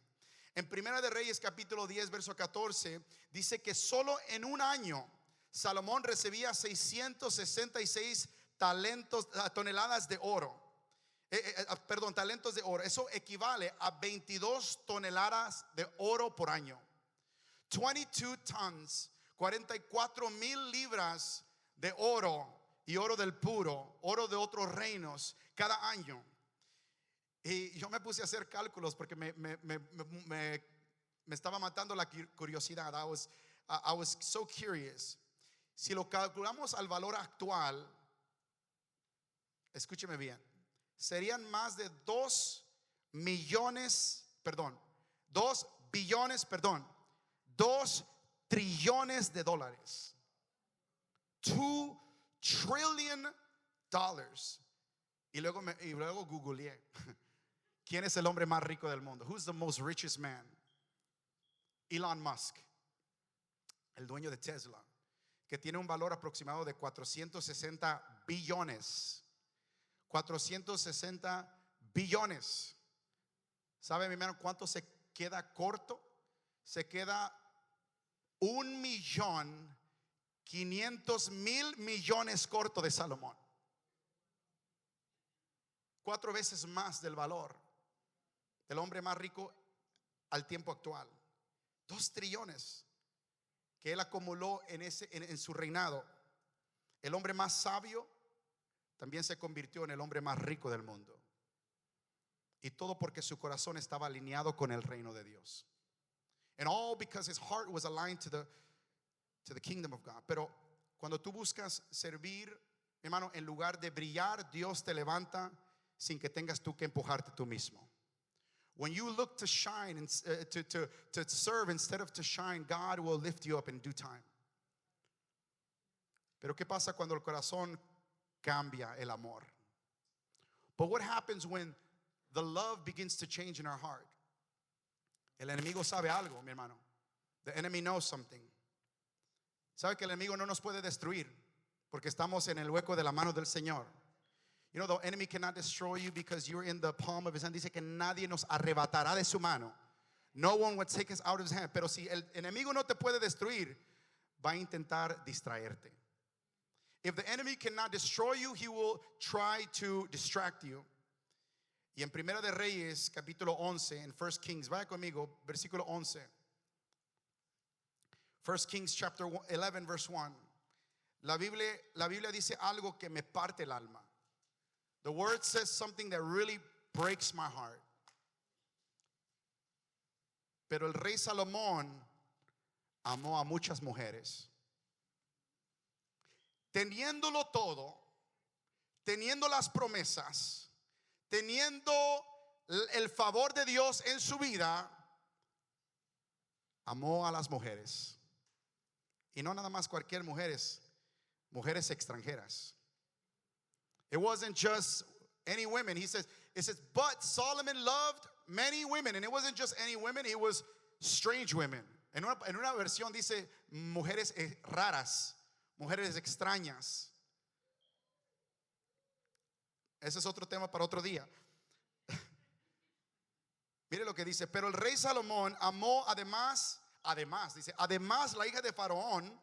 En Primera de Reyes capítulo 10 verso 14 dice que solo en un año Salomón recibía 666 toneladas de oro. Talentos de oro. Eso equivale a 22 toneladas de oro por año. 22 tons, 44,000 libras de oro, y oro del puro, oro de otros reinos cada año. Y yo me puse a hacer cálculos porque me estaba matando la curiosidad. I was so curious. Si lo calculamos al valor actual, escúcheme bien, serían más de 2 trillones de dólares. $2 trillion. Y luego googleé. ¿Quién es el hombre más rico del mundo? Who's the most richest man? Elon Musk, el dueño de Tesla, que tiene un valor aproximado de 460 billones. 460 billones. ¿Sabe, mi hermano, cuánto se queda corto? Se queda 1,500,000 500,000,000,000 corto de Salomón. 4 veces más del valor del hombre más rico al tiempo actual. 2 trillones que él acumuló en su reinado. El hombre más sabio también se convirtió en el hombre más rico del mundo. Y todo porque su corazón estaba alineado con el reino de Dios. And all because his heart was aligned to the kingdom of God. Pero cuando tú buscas servir, hermano, en lugar de brillar, Dios te levanta sin que tengas tú que empujarte tú mismo. When you look to shine and to serve instead of to shine, God will lift you up in due time. Pero ¿qué pasa cuando el corazón cambia el amor? But what happens when the love begins to change in our heart? El enemigo sabe algo, mi hermano. The enemy knows something. Sabe que el enemigo no nos puede destruir porque estamos en el hueco de la mano del Señor. You know, the enemy cannot destroy you because you're in the palm of his hand. Dice que nadie nos arrebatará de su mano. No one would take us out of his hand. Pero si el enemigo no te puede destruir, va a intentar distraerte. If the enemy cannot destroy you, he will try to distract you. Y en Primera de Reyes, capítulo 11, en 1 Kings, vaya conmigo, versículo 11. 1 Kings chapter 11, verse 1. La Biblia dice algo que me parte el alma. The word says something that really breaks my heart. Pero el rey Salomón amó a muchas mujeres. Teniéndolo todo, teniendo las promesas, teniendo el favor de Dios en su vida, amó a las mujeres. Y no nada más cualquier mujeres extranjeras. It wasn't just any women. It says, but Solomon loved many women. And it wasn't just any women, it was strange women. En una versión dice mujeres raras, mujeres extrañas. Ese es otro tema para otro día. Mire lo que dice, pero el rey Salomón amó además la hija de Faraón,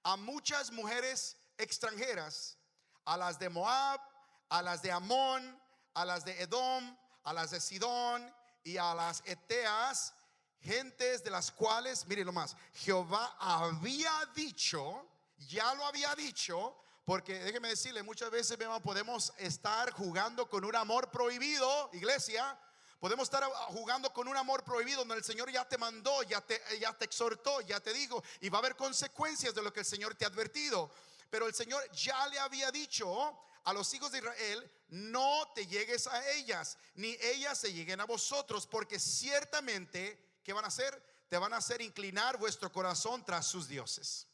a muchas mujeres extranjeras, a las de Moab, a las de Amón, a las de Edom, a las de Sidón y a las Eteas, gentes de las cuales, mire lo más, Jehová ya lo había dicho, porque déjeme decirle, muchas veces podemos estar jugando con un amor prohibido, iglesia. Podemos estar jugando con un amor prohibido donde el Señor ya te mandó, ya te exhortó, ya te dijo, y va a haber consecuencias de lo que el Señor te ha advertido. Pero el Señor ya le había dicho a los hijos de Israel: no te llegues a ellas, ni ellas se lleguen a vosotros, porque ciertamente, ¿qué van a hacer? Te van a hacer inclinar vuestro corazón tras sus dioses.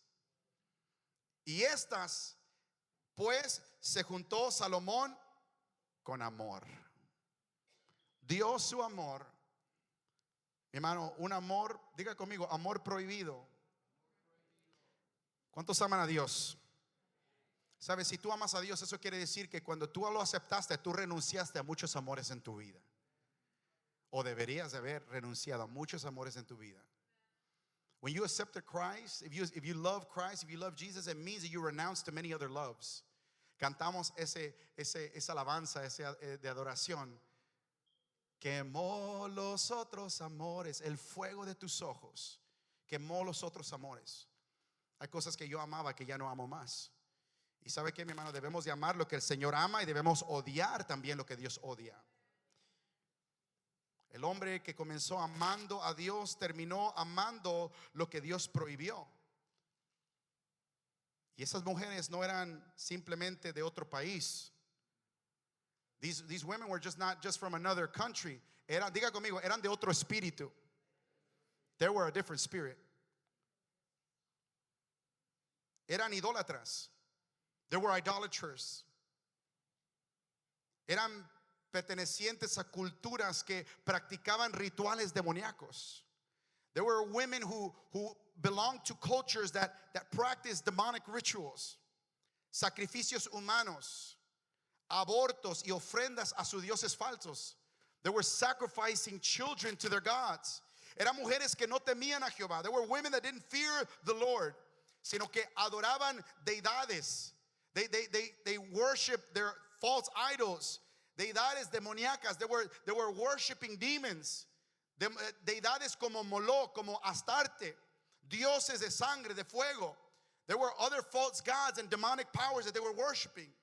Y estas, pues, se juntó Salomón con amor. Dio su amor, mi hermano, un amor, diga conmigo, amor prohibido. ¿Cuántos aman a Dios? Sabes, si tú amas a Dios, eso quiere decir que cuando tú lo aceptaste, tú renunciaste a muchos amores en tu vida. O deberías de haber renunciado a muchos amores en tu vida. When you accepted Christ, if you love Christ, if you love Jesus, it means that you renounce to many other loves. Cantamos esa alabanza, de adoración. Quemó los otros amores, el fuego de tus ojos quemó los otros amores. Hay cosas que yo amaba que ya no amo más. Y sabe que, mi hermano, debemos de amar lo que el Señor ama y debemos odiar también lo que Dios odia. El hombre que comenzó amando a Dios terminó amando lo que Dios prohibió. Y esas mujeres no eran simplemente de otro país. These women were not just from another country. Diga conmigo, eran de otro espíritu. They were a different spirit. Eran idólatras. They were idolaters. Eran pertenecientes a culturas que practicaban rituales demoníacos. There were women who belonged to cultures that practiced demonic rituals, sacrificios humanos, abortos y ofrendas a sus dioses falsos. They were sacrificing children to their gods. Eran mujeres que no temían a Jehová. There were women that didn't fear the Lord. sino que adoraban deidades. They worship their false idols, deidades demoníacas. They were worshiping demons, deidades como Moloch, como Astarte, dioses de sangre, de fuego. There were other false gods and demonic powers that they were worshiping.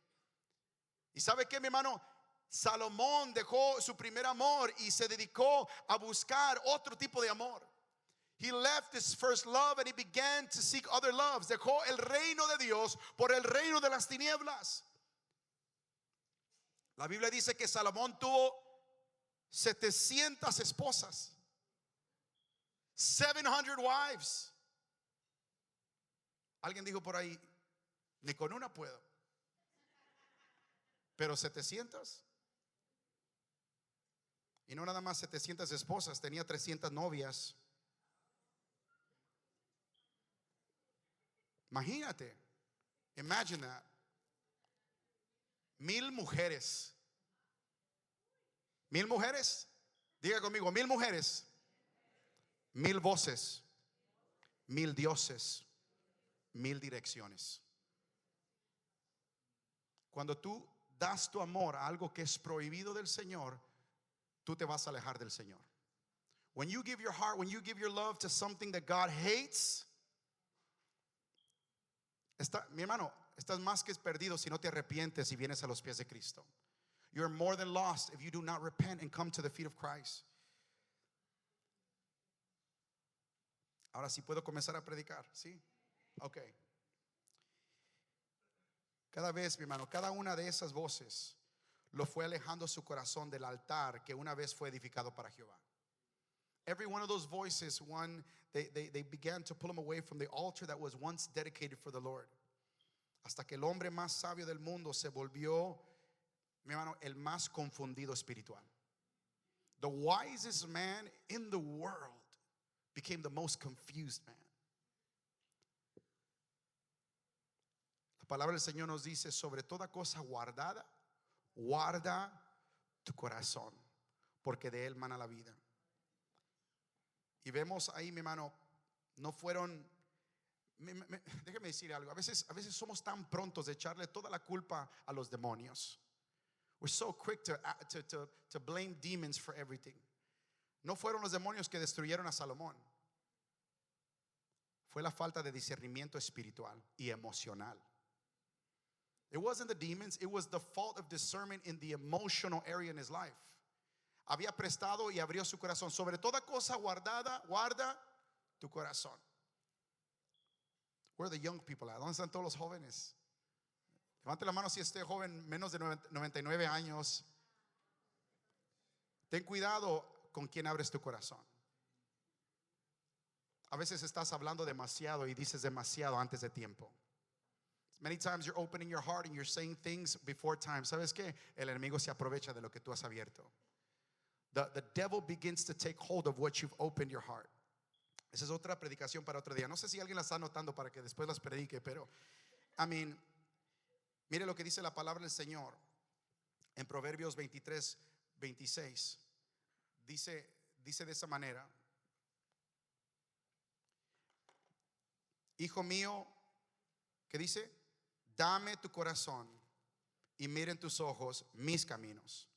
¿Y sabe qué, mi hermano? Salomón dejó su primer amor y se dedicó a buscar otro tipo de amor. He left his first love and he began to seek other loves. Dejó el reino de Dios por el reino de las tinieblas. La Biblia dice que Salomón tuvo 700 esposas, 700 wives. Alguien dijo por ahí, ni con una puedo. Pero 700. Y no nada más 700 esposas, tenía 300 novias. Imagínate. Imagine that. 1000 mujeres. 1000 mujeres. Diga conmigo, 1000 mujeres. 1000 voces. 1000 dioses. 1000 direcciones. Cuando tú das tu amor a algo que es prohibido del Señor, tú te vas a alejar del Señor. When you give your heart, when you give your love to something that God hates, mi hermano, estás más que perdido si no te arrepientes y vienes a los pies de Cristo. You're more than lost if you do not repent and come to the feet of Christ. Ahora sí puedo comenzar a predicar, ¿sí? Ok. Cada vez, mi hermano, cada una de esas voces lo fue alejando su corazón del altar que una vez fue edificado para Jehová. Every one of those voices, they began to pull him away from the altar that was once dedicated for the Lord. Hasta que el hombre más sabio del mundo se volvió, mi hermano, el más confundido espiritual. The wisest man in the world became the most confused man. La palabra del Señor nos dice, sobre toda cosa guardada, guarda tu corazón, porque de él mana la vida. Y vemos ahí, mi hermano, no fueron, déjeme decir algo, a veces somos tan prontos de echarle toda la culpa a los demonios. We're so quick to blame demons for everything. No fueron los demonios que destruyeron a Salomón. Fue la falta de discernimiento espiritual y emocional. It wasn't the demons, it was the fault of discernment in the emotional area in his life. Había prestado y abrió su corazón. Sobre toda cosa guardada, guarda tu corazón. Where are the young people at? ¿Dónde están todos los jóvenes? Levante la mano si este joven menos de 99 años. Ten cuidado con quien abres tu corazón. A veces estás hablando demasiado y dices demasiado antes de tiempo. Many times you're opening your heart and you're saying things before time. ¿Sabes qué? El enemigo se aprovecha de lo que tú has abierto. The devil begins to take hold of what you've opened your heart. Esa es otra predicación para otro día. No sé si alguien la está anotando para que después las predique, pero mire lo que dice la palabra del Señor en Proverbios 23, 26. Dice de esa manera: Hijo mío, ¿qué dice? Dame tu corazón y miren tus ojos mis caminos.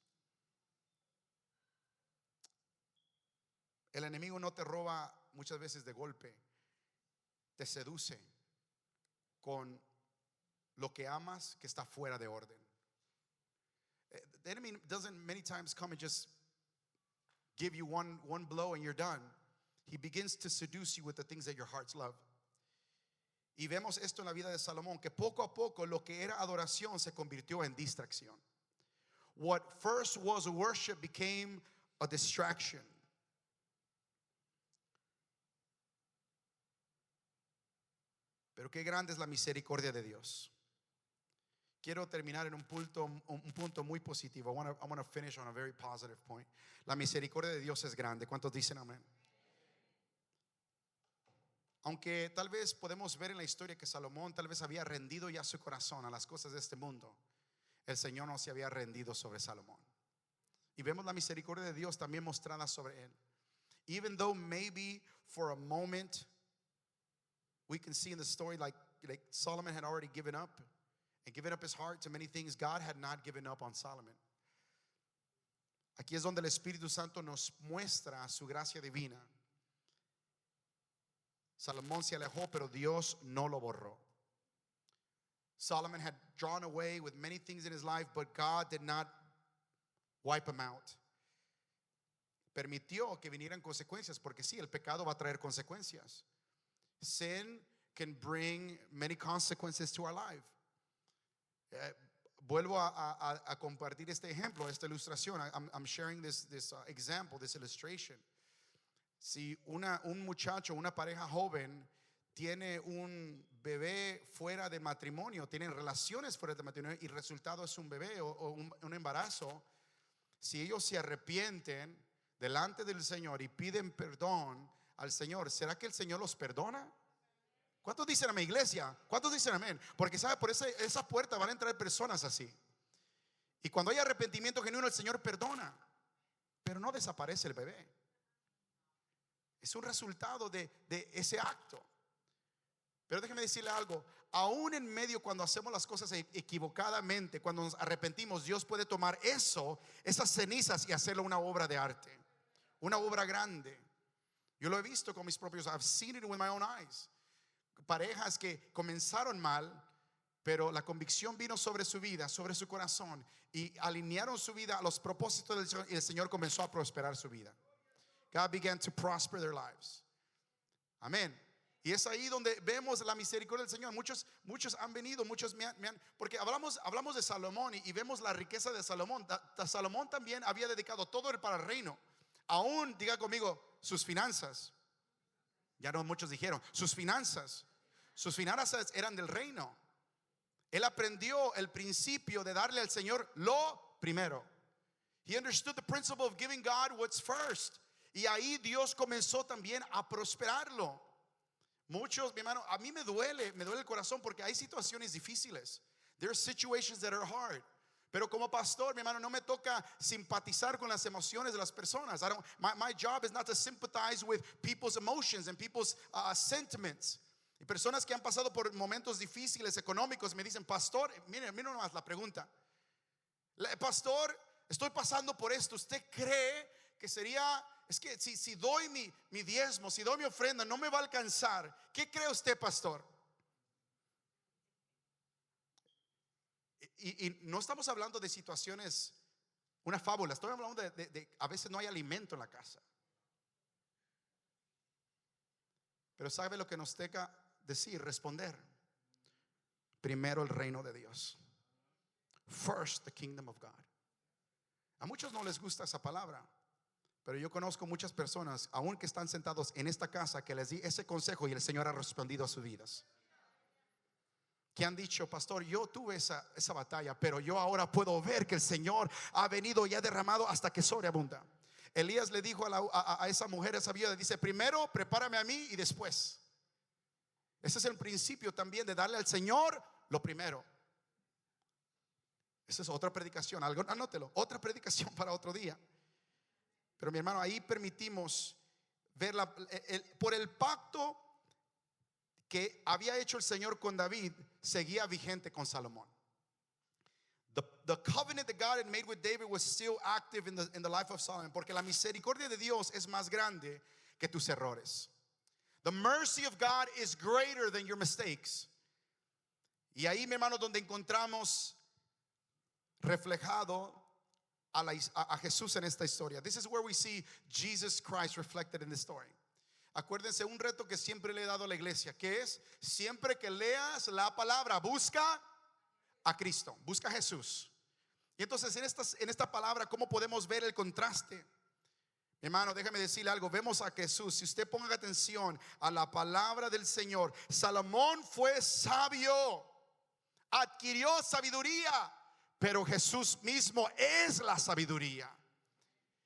El enemigo no te roba muchas veces de golpe, te seduce con lo que amas que está fuera de orden. The enemy doesn't many times come and just give you one blow and you're done. He begins to seduce you with the things that your hearts love. Y vemos esto en la vida de Salomón, que poco a poco lo que era adoración se convirtió en distracción. What first was worship became a distraction. Pero qué grande es la misericordia de Dios. Quiero terminar en un punto muy positivo. I want to finish on a very positive point. La misericordia de Dios es grande. ¿Cuántos dicen amén? Aunque tal vez podemos ver en la historia que Salomón tal vez había rendido ya su corazón a las cosas de este mundo, el Señor no se había rendido sobre Salomón. Y vemos la misericordia de Dios también mostrada sobre él. Even though maybe for a moment we can see in the story like Solomon had already given up and given up his heart to many things. God had not given up on Solomon. Aquí es donde el Espíritu Santo nos muestra su gracia divina. Salomón se alejó, pero Dios no lo borró. Solomon had drawn away with many things in his life, but God did not wipe him out. Permitió que vinieran consecuencias, porque sí, el pecado va a traer consecuencias. Sin can bring many consequences to our life. Vuelvo a compartir este ejemplo, esta ilustración. I'm sharing this example, this illustration. Si un muchacho, una pareja joven tiene un bebé fuera de matrimonio, tienen relaciones fuera de matrimonio y el resultado es un bebé o un embarazo, si ellos se arrepienten delante del Señor y piden perdón al Señor, ¿será que el Señor los perdona? ¿Cuántos dicen amén, iglesia? ¿Cuántos dicen amén? Porque sabe, por esa puerta van a entrar personas así. Y cuando hay arrepentimiento genuino, el Señor perdona, pero no desaparece el bebé. Es un resultado de ese acto. Pero déjeme decirle algo, aún en medio cuando hacemos las cosas equivocadamente, cuando nos arrepentimos, Dios puede tomar esas cenizas y hacerlo una obra de arte, una obra grande. Yo lo he visto con mis propios, I've seen it with my own eyes. Parejas que comenzaron mal, pero la convicción vino sobre su vida, sobre su corazón, y alinearon su vida a los propósitos del Señor, y el Señor comenzó a prosperar su vida. God began to prosper their lives. Amén. Y es ahí donde vemos la misericordia del Señor. Muchos han venido, muchos me han porque hablamos de Salomón y vemos la riqueza de Salomón. Salomón también había dedicado todo para el reino. Aún, diga conmigo, sus finanzas. Ya no muchos dijeron, sus finanzas eran del reino. Él aprendió el principio de darle al Señor lo primero. He understood the principle of giving God what's first. Y ahí Dios comenzó también a prosperarlo. Muchos, mi hermano, a mí me duele el corazón porque hay situaciones difíciles. There are situations that are hard. Pero como pastor, mi hermano, no me toca simpatizar con las emociones de las personas. My job is not to sympathize with people's emotions and people's sentiments. Y personas que han pasado por momentos difíciles económicos me dicen, pastor, mire nomás la pregunta. Pastor, estoy pasando por esto. ¿Usted cree que sería... Es que si doy mi diezmo, si doy mi ofrenda, no me va a alcanzar? ¿Qué cree usted, pastor? Y no estamos hablando de situaciones, una fábula. Estoy hablando de a veces no hay alimento en la casa. Pero ¿sabe lo que nos toca decir? Responder. Primero el reino de Dios. First the kingdom of God. A muchos no les gusta esa palabra, pero yo conozco muchas personas, aún que están sentados en esta casa, que les di ese consejo y el Señor ha respondido a sus vidas. Que han dicho, pastor, yo tuve esa batalla, pero yo ahora puedo ver que el Señor ha venido y ha derramado hasta que sobreabunda. Elías le dijo a esa mujer, a esa viuda, dice, primero prepárame a mí y después. Ese es el principio también de darle al Señor lo primero. Esa es otra predicación, anótelo, otra predicación para otro día. Pero mi hermano, ahí permitimos ver por el pacto que había hecho el Señor con David, seguía vigente con Salomón. The covenant that God had made with David was still active in the life of Solomon, porque la misericordia de Dios es más grande que tus errores. The mercy of God is greater than your mistakes. Y ahí, mi hermano, donde encontramos reflejado a Jesús en esta historia. This is where we see Jesus Christ reflected in this story. Acuérdense un reto que siempre le he dado a la iglesia, que es siempre que leas la palabra, busca a Cristo, busca a Jesús. Y entonces en esta palabra, ¿cómo podemos ver el contraste? Hermano, déjame decirle algo. Vemos a Jesús. Si usted ponga atención a la palabra del Señor, Salomón fue sabio, adquirió sabiduría, pero Jesús mismo es la sabiduría.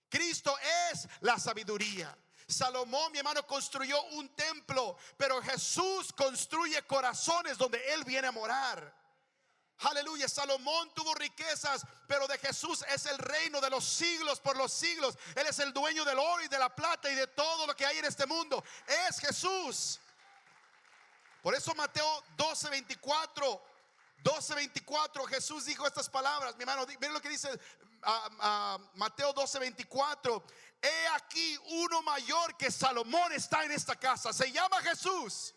Cristo es la sabiduría. Salomón, mi hermano, construyó un templo, pero Jesús construye corazones donde Él viene a morar. Aleluya. Salomón tuvo riquezas, pero de Jesús es el reino de los siglos por los siglos. Él es el dueño del oro y de la plata y de todo lo que hay en este mundo. Es Jesús. Por eso Mateo 12:24 Jesús dijo estas palabras. Mi hermano, miren lo que dice Mateo 12:24. He aquí uno mayor que Salomón está en esta casa. Se llama Jesús.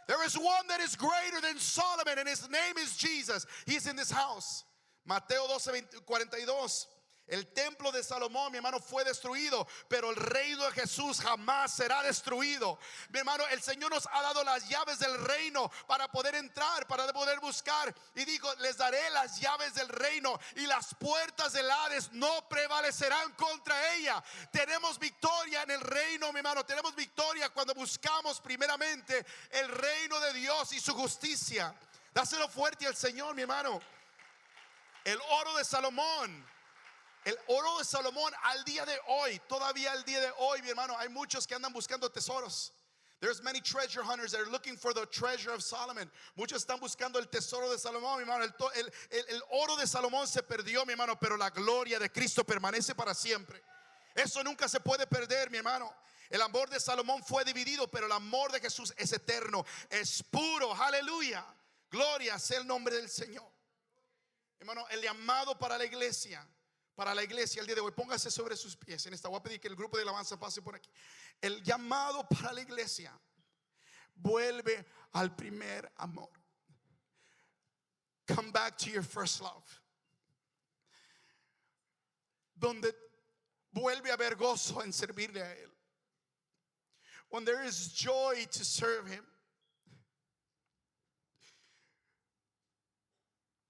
There is one that is greater than Solomon, and his name is Jesus. He is in this house. Mateo 12:42. El templo de Salomón, mi hermano, fue destruido, pero el reino de Jesús jamás será destruido. Mi hermano, el Señor nos ha dado las llaves del reino para poder entrar, para poder buscar. Y dijo, les daré las llaves del reino y las puertas del Hades no prevalecerán contra ella. Tenemos victoria en el reino, mi hermano. Tenemos victoria cuando buscamos primeramente el reino de Dios y su justicia. Dáselo fuerte al Señor, mi hermano. El oro de Salomón. El oro de Salomón al día de hoy, todavía al día de hoy, mi hermano, hay muchos que andan buscando tesoros. There's many treasure hunters that are looking for the treasure of Solomon. Muchos están buscando el tesoro de Salomón, mi hermano. El oro de Salomón se perdió, mi hermano, pero la gloria de Cristo permanece para siempre. Eso nunca se puede perder, mi hermano. El amor de Salomón fue dividido, pero el amor de Jesús es eterno, es puro. Aleluya. Gloria sea el nombre del Señor. Hermano, el llamado para la iglesia. Para la iglesia el día de hoy, póngase sobre sus pies. En esta voy a pedir que el grupo de alabanza pase por aquí. El llamado para la iglesia: vuelve al primer amor. Come back to your first love. Donde vuelve a haber gozo en servirle a Él. When there is joy to serve Him.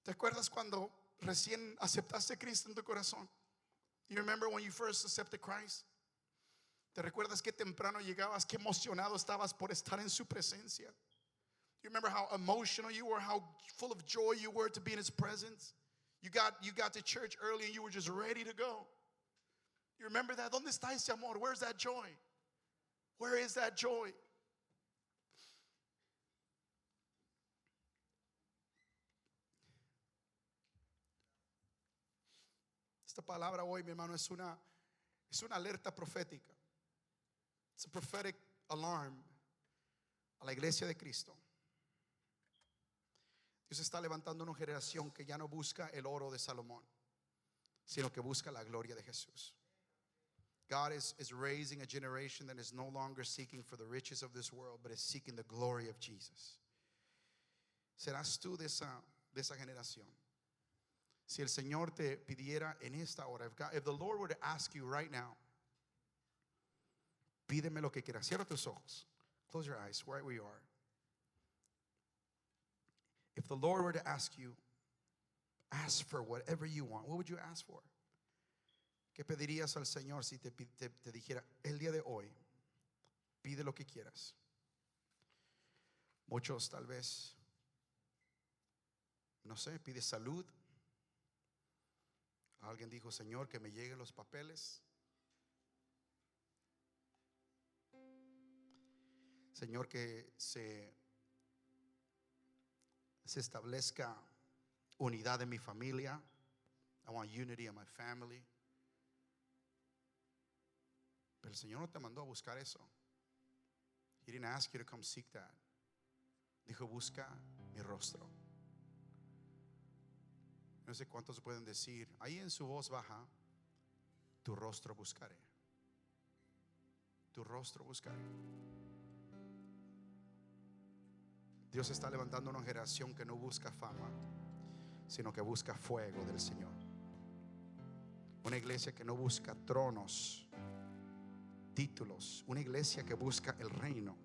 ¿Te acuerdas cuando recién aceptaste a Cristo en tu corazón? You remember when you first accepted Christ? ¿Te recuerdas qué temprano llegabas, qué emocionado estabas por estar en su presencia? You remember how emotional you were, how full of joy you were to be in His presence? You got to church early and you were just ready to go. You remember that? ¿Dónde está ese amor? Where's that joy? Where is that joy? Esta palabra hoy, mi hermano, es una alerta profética. It's a prophetic alarm a la iglesia de Cristo. Dios está levantando una generación que ya no busca el oro de Salomón, sino que busca la gloria de Jesús. God is raising a generation that is no longer seeking for the riches of this world, but is seeking the glory of Jesus. ¿Serás tú de esa generación? Si el Señor te pidiera en esta hora, if the Lord were to ask you right now, pídeme lo que quieras. Cierra tus ojos. Close your eyes right where you are. If the Lord were to ask you, ask for whatever you want, what would you ask for? ¿Qué pedirías al Señor si te dijera el día de hoy, pide lo que quieras? Muchos tal vez, no sé, pide salud. Alguien dijo, Señor, que me lleguen los papeles. Señor, que se establezca unidad en mi familia. I want unity in my family. Pero el Señor no te mandó a buscar eso. He didn't ask you to come seek that. Dijo, busca mi rostro. No sé cuántos pueden decir, ahí en su voz baja, tu rostro buscaré. Tu rostro buscaré. Dios está levantando una generación que no busca fama, sino que busca fuego del Señor. Una iglesia que no busca tronos, títulos. Una iglesia que busca el reino.